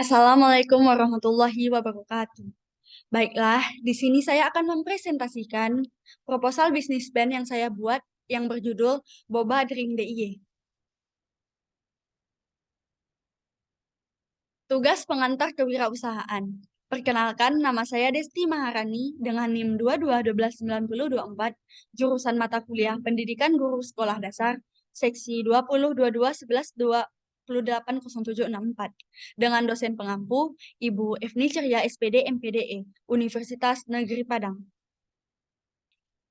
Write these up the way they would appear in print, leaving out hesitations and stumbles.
Assalamualaikum warahmatullahi wabarakatuh. Baiklah, di sini saya akan mempresentasikan proposal bisnis plan yang saya buat yang berjudul Boba Drink DIY. Tugas pengantar kewirausahaan. Perkenalkan, nama saya Desti Maharani dengan NIM 22129024, jurusan mata kuliah Pendidikan Guru Sekolah Dasar, seksi 202211280764, dengan dosen pengampu Ibu Efni Ceria SPD MPDE, Universitas Negeri Padang.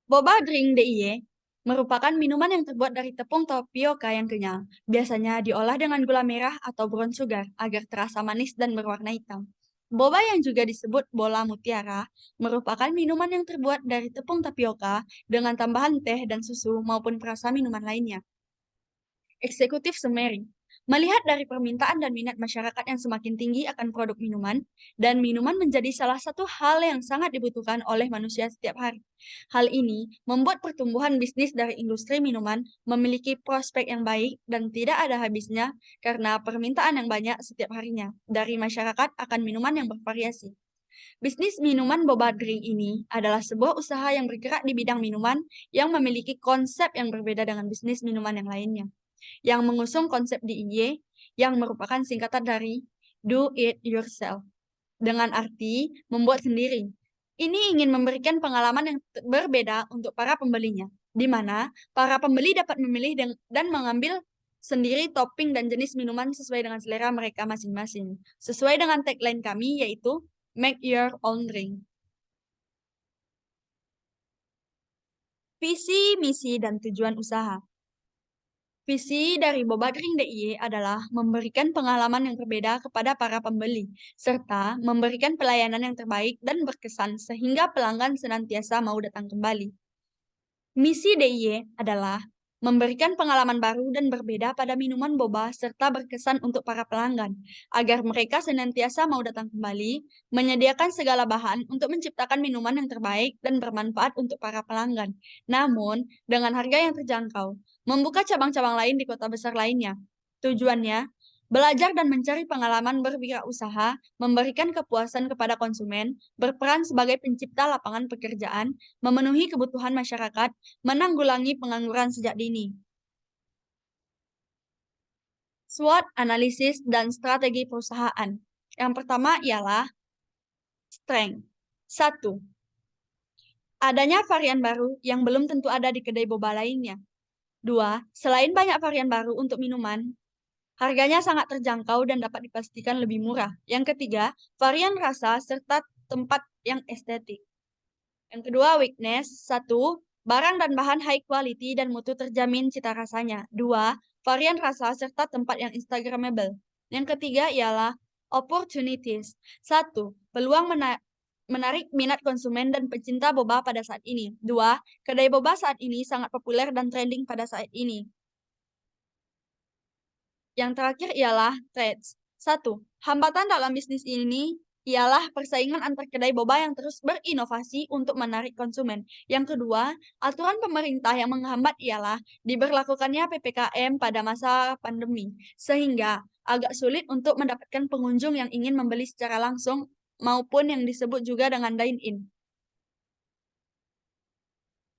Boba drink DIY merupakan minuman yang terbuat dari tepung tapioka yang kenyal. Biasanya diolah dengan gula merah atau brown sugar agar terasa manis dan berwarna hitam. Boba yang juga disebut bola mutiara merupakan minuman yang terbuat dari tepung tapioka dengan tambahan teh dan susu maupun perasa minuman lainnya. Eksekutif Summary. Melihat dari permintaan dan minat masyarakat yang semakin tinggi akan produk minuman, dan minuman menjadi salah satu hal yang sangat dibutuhkan oleh manusia setiap hari. Hal ini membuat pertumbuhan bisnis dari industri minuman memiliki prospek yang baik dan tidak ada habisnya karena permintaan yang banyak setiap harinya dari masyarakat akan minuman yang bervariasi. Bisnis minuman boba drink ini adalah sebuah usaha yang bergerak di bidang minuman yang memiliki konsep yang berbeda dengan bisnis minuman yang lainnya yang mengusung konsep DIY yang merupakan singkatan dari Do It Yourself dengan arti membuat sendiri. Ini ingin memberikan pengalaman yang berbeda untuk para pembelinya, di mana para pembeli dapat memilih dan mengambil sendiri topping dan jenis minuman sesuai dengan selera mereka masing-masing. Sesuai dengan tagline kami yaitu Make Your Own Drink. Visi, misi, dan tujuan usaha. Visi dari Boba Drink DIY adalah memberikan pengalaman yang berbeda kepada para pembeli, serta memberikan pelayanan yang terbaik dan berkesan sehingga pelanggan senantiasa mau datang kembali. Misi DIY adalah memberikan pengalaman baru dan berbeda pada minuman boba serta berkesan untuk para pelanggan, agar mereka senantiasa mau datang kembali, menyediakan segala bahan untuk menciptakan minuman yang terbaik dan bermanfaat untuk para pelanggan. Namun, dengan harga yang terjangkau, membuka cabang-cabang lain di kota besar lainnya. Tujuannya, belajar dan mencari pengalaman berwirausaha, memberikan kepuasan kepada konsumen, berperan sebagai pencipta lapangan pekerjaan, memenuhi kebutuhan masyarakat, menanggulangi pengangguran sejak dini. SWOT, analisis, dan strategi perusahaan. Yang pertama ialah strength. 1. Adanya varian baru yang belum tentu ada di kedai boba lainnya. 2. Selain banyak varian baru untuk minuman, harganya sangat terjangkau dan dapat dipastikan lebih murah. Yang ketiga, varian rasa serta tempat yang estetik. Yang kedua, weakness. 1. Barang dan bahan high quality dan mutu terjamin cita rasanya. 2. Varian rasa serta tempat yang instagramable. Yang ketiga ialah opportunities. 1. Peluang menarik minat konsumen dan pecinta boba pada saat ini. 2. Kedai boba saat ini sangat populer dan trending pada saat ini. Yang terakhir ialah threats. 1. Hambatan dalam bisnis ini ialah persaingan antar kedai boba yang terus berinovasi untuk menarik konsumen. Yang kedua, aturan pemerintah yang menghambat ialah diberlakukannya PPKM pada masa pandemi, sehingga agak sulit untuk mendapatkan pengunjung yang ingin membeli secara langsung maupun yang disebut juga dengan dine-in.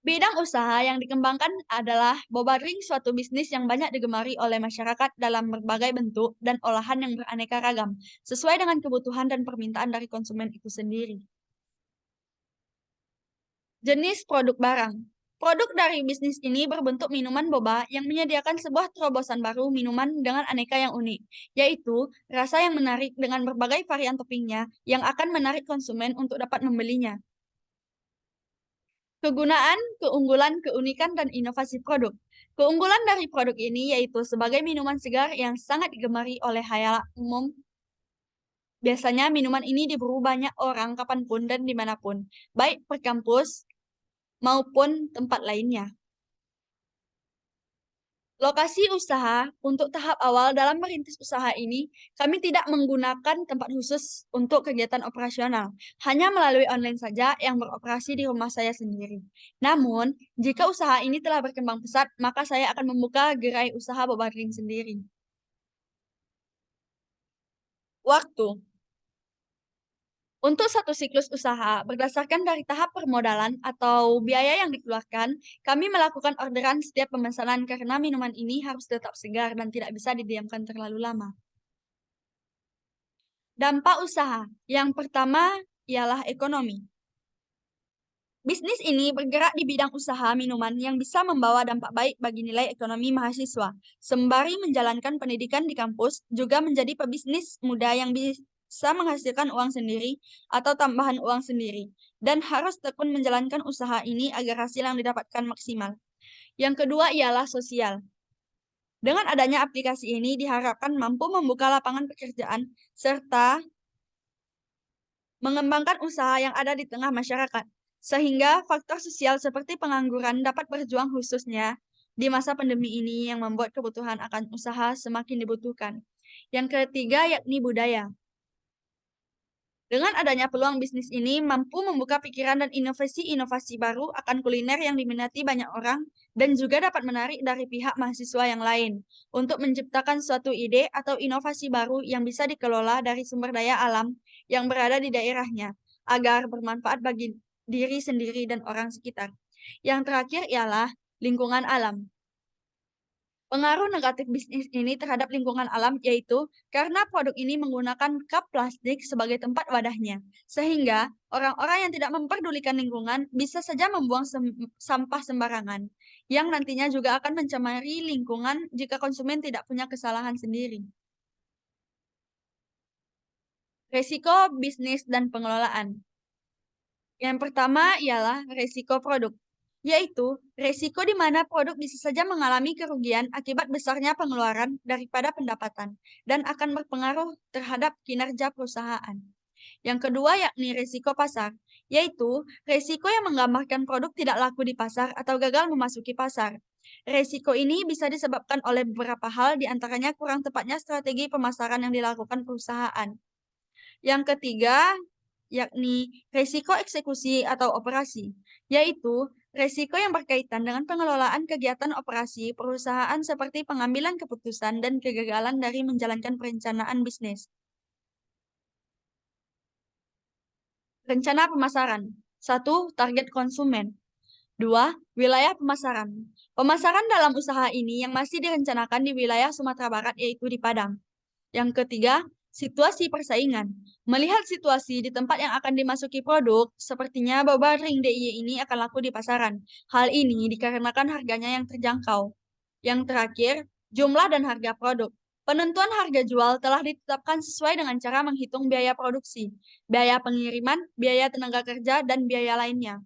Bidang usaha yang dikembangkan adalah boba drink, suatu bisnis yang banyak digemari oleh masyarakat dalam berbagai bentuk dan olahan yang beraneka ragam, sesuai dengan kebutuhan dan permintaan dari konsumen itu sendiri. Jenis produk barang. Produk dari bisnis ini berbentuk minuman boba yang menyediakan sebuah terobosan baru minuman dengan aneka yang unik, yaitu rasa yang menarik dengan berbagai varian toppingnya yang akan menarik konsumen untuk dapat membelinya. Kegunaan, keunggulan, keunikan, dan inovasi produk. Keunggulan dari produk ini yaitu sebagai minuman segar yang sangat digemari oleh khalayak umum. Biasanya minuman ini diburu banyak orang kapanpun dan dimanapun, baik per kampus maupun tempat lainnya. Lokasi usaha, untuk tahap awal dalam merintis usaha ini, kami tidak menggunakan tempat khusus untuk kegiatan operasional, hanya melalui online saja yang beroperasi di rumah saya sendiri. Namun, jika usaha ini telah berkembang pesat, maka saya akan membuka gerai usaha boba drink sendiri. Waktu. Untuk satu siklus usaha, berdasarkan dari tahap permodalan atau biaya yang dikeluarkan, kami melakukan orderan setiap pemesanan karena minuman ini harus tetap segar dan tidak bisa didiamkan terlalu lama. Dampak usaha. Yang pertama ialah ekonomi. Bisnis ini bergerak di bidang usaha minuman yang bisa membawa dampak baik bagi nilai ekonomi mahasiswa. Sembari menjalankan pendidikan di kampus, juga menjadi pebisnis muda yang bisa menghasilkan uang sendiri atau tambahan uang sendiri. Dan harus tekun menjalankan usaha ini agar hasil yang didapatkan maksimal. Yang kedua ialah sosial. Dengan adanya aplikasi ini diharapkan mampu membuka lapangan pekerjaan serta mengembangkan usaha yang ada di tengah masyarakat, sehingga faktor sosial seperti pengangguran dapat berjuang khususnya di masa pandemi ini yang membuat kebutuhan akan usaha semakin dibutuhkan. Yang ketiga yakni budaya. Dengan adanya peluang bisnis ini mampu membuka pikiran dan inovasi-inovasi baru akan kuliner yang diminati banyak orang dan juga dapat menarik dari pihak mahasiswa yang lain untuk menciptakan suatu ide atau inovasi baru yang bisa dikelola dari sumber daya alam yang berada di daerahnya agar bermanfaat bagi diri sendiri dan orang sekitar. Yang terakhir ialah lingkungan alam. Pengaruh negatif bisnis ini terhadap lingkungan alam yaitu karena produk ini menggunakan cup plastik sebagai tempat wadahnya, sehingga orang-orang yang tidak memperdulikan lingkungan bisa saja membuang sampah sembarangan, yang nantinya juga akan mencemari lingkungan jika konsumen tidak punya kesalahan sendiri. Resiko bisnis dan pengelolaan. Yang pertama ialah resiko produk, yaitu resiko di mana produk bisa saja mengalami kerugian akibat besarnya pengeluaran daripada pendapatan dan akan berpengaruh terhadap kinerja perusahaan. Yang kedua yakni resiko pasar, yaitu resiko yang menggambarkan produk tidak laku di pasar atau gagal memasuki pasar. Resiko ini bisa disebabkan oleh beberapa hal, diantaranya kurang tepatnya strategi pemasaran yang dilakukan perusahaan. Yang ketiga, yakni resiko eksekusi atau operasi, yaitu resiko yang berkaitan dengan pengelolaan kegiatan operasi perusahaan seperti pengambilan keputusan dan kegagalan dari menjalankan perencanaan bisnis. Rencana pemasaran. 1. Target konsumen. 2. Wilayah pemasaran. Pemasaran dalam usaha ini yang masih direncanakan di wilayah Sumatera Barat yaitu di Padang. Yang ketiga, situasi persaingan. Melihat situasi di tempat yang akan dimasuki produk, sepertinya boba ring DIY ini akan laku di pasaran. Hal ini dikarenakan harganya yang terjangkau. Yang terakhir, jumlah dan harga produk. Penentuan harga jual telah ditetapkan sesuai dengan cara menghitung biaya produksi, biaya pengiriman, biaya tenaga kerja, dan biaya lainnya.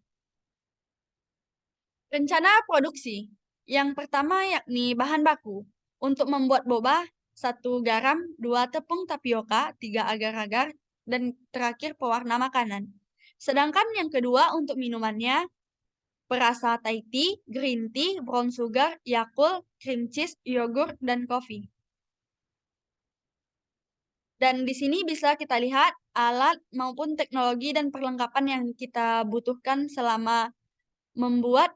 Rencana produksi. Yang pertama yakni bahan baku. Untuk membuat boba, 1 garam, 2 tepung tapioka, 3 agar-agar, dan terakhir pewarna makanan. Sedangkan yang kedua untuk minumannya, perasa Thai tea, green tea, brown sugar, Yakult, cream cheese, yogurt, dan kopi. Dan di sini bisa kita lihat alat maupun teknologi dan perlengkapan yang kita butuhkan selama membuat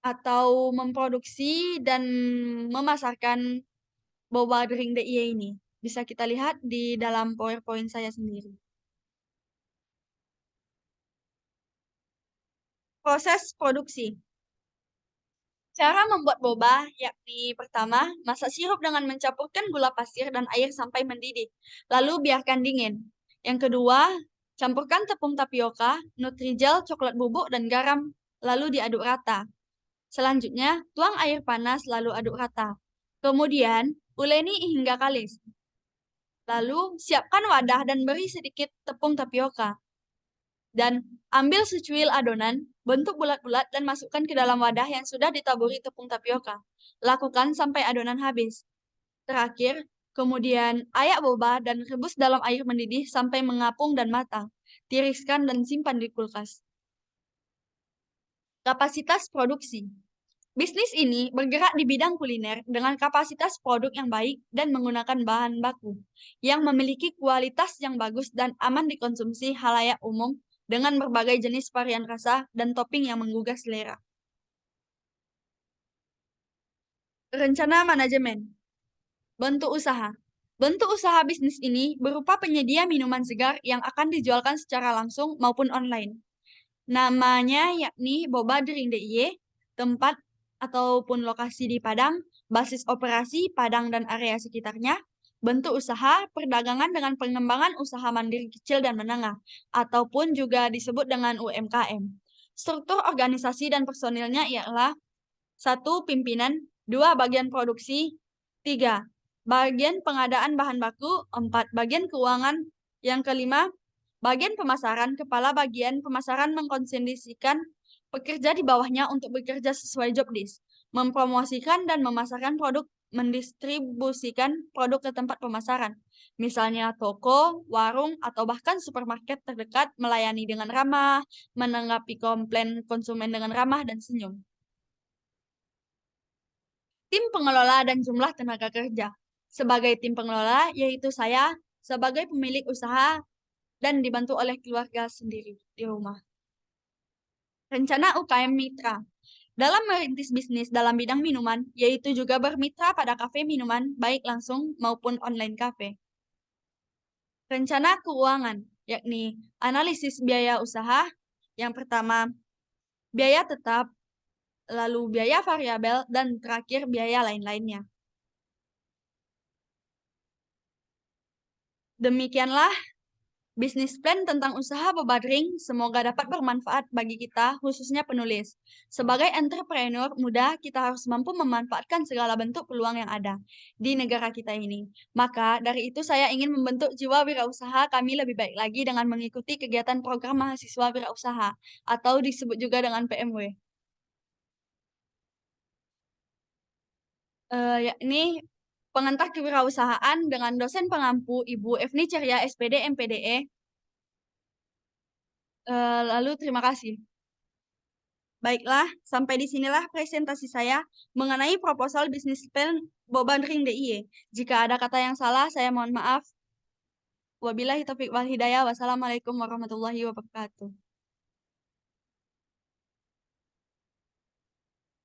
atau memproduksi dan memasarkan boba drink DIY ini. Bisa kita lihat di dalam PowerPoint saya sendiri. Proses produksi. Cara membuat boba yakni pertama, masak sirup dengan mencampurkan gula pasir dan air sampai mendidih. Lalu biarkan dingin. Yang kedua, campurkan tepung tapioka, Nutrijel, coklat bubuk, dan garam. Lalu diaduk rata. Selanjutnya, tuang air panas lalu aduk rata. Kemudian, uleni hingga kalis. Lalu, siapkan wadah dan beri sedikit tepung tapioka. Dan ambil secuil adonan, bentuk bulat-bulat dan masukkan ke dalam wadah yang sudah ditaburi tepung tapioka. Lakukan sampai adonan habis. Terakhir, kemudian ayak boba dan rebus dalam air mendidih sampai mengapung dan matang. Tiriskan dan simpan di kulkas. Kapasitas produksi. Bisnis ini bergerak di bidang kuliner dengan kapasitas produk yang baik dan menggunakan bahan baku yang memiliki kualitas yang bagus dan aman dikonsumsi halayak umum dengan berbagai jenis varian rasa dan topping yang menggugah selera. Rencana manajemen. Bentuk usaha. Bentuk usaha bisnis ini berupa penyedia minuman segar yang akan dijualkan secara langsung maupun online. Namanya yakni Boba Drink DIY, tempat ataupun lokasi di Padang, basis operasi Padang dan area sekitarnya, bentuk usaha perdagangan dengan pengembangan usaha mandiri kecil dan menengah, ataupun juga disebut dengan UMKM. Struktur organisasi dan personilnya ialah 1. Pimpinan, 2. Bagian produksi, 3. Bagian pengadaan bahan baku, 4. Bagian keuangan, yang kelima, bagian pemasaran. Kepala bagian pemasaran mengkondisikan pekerja di bawahnya untuk bekerja sesuai job desk, mempromosikan dan memasarkan produk, mendistribusikan produk ke tempat pemasaran, misalnya toko, warung, atau bahkan supermarket terdekat, melayani dengan ramah, menanggapi komplain konsumen dengan ramah dan senyum. Tim pengelola dan jumlah tenaga kerja. Sebagai tim pengelola, yaitu saya sebagai pemilik usaha dan dibantu oleh keluarga sendiri di rumah. Rencana UKM Mitra. Dalam merintis bisnis dalam bidang minuman, yaitu juga bermitra pada kafe minuman, baik langsung maupun online kafe. Rencana keuangan, yakni analisis biaya usaha. Yang pertama, biaya tetap, lalu biaya variabel, dan terakhir biaya lain-lainnya. Demikianlah bisnis plan tentang usaha boba drink, semoga dapat bermanfaat bagi kita, khususnya penulis. Sebagai entrepreneur muda, kita harus mampu memanfaatkan segala bentuk peluang yang ada di negara kita ini. Maka dari itu saya ingin membentuk jiwa wirausaha kami lebih baik lagi dengan mengikuti kegiatan program mahasiswa wirausaha atau disebut juga dengan PMW. Yakni pengantar kewirausahaan dengan dosen pengampu Ibu Evni Ceria SPD MPDE. Lalu terima kasih. Baiklah, sampai di sinilah presentasi saya mengenai proposal bisnis plan Boban Ring DIY. Jika ada kata yang salah, saya mohon maaf. Wabillahi taufiq wal hidayah. Wassalamualaikum warahmatullahi wabarakatuh.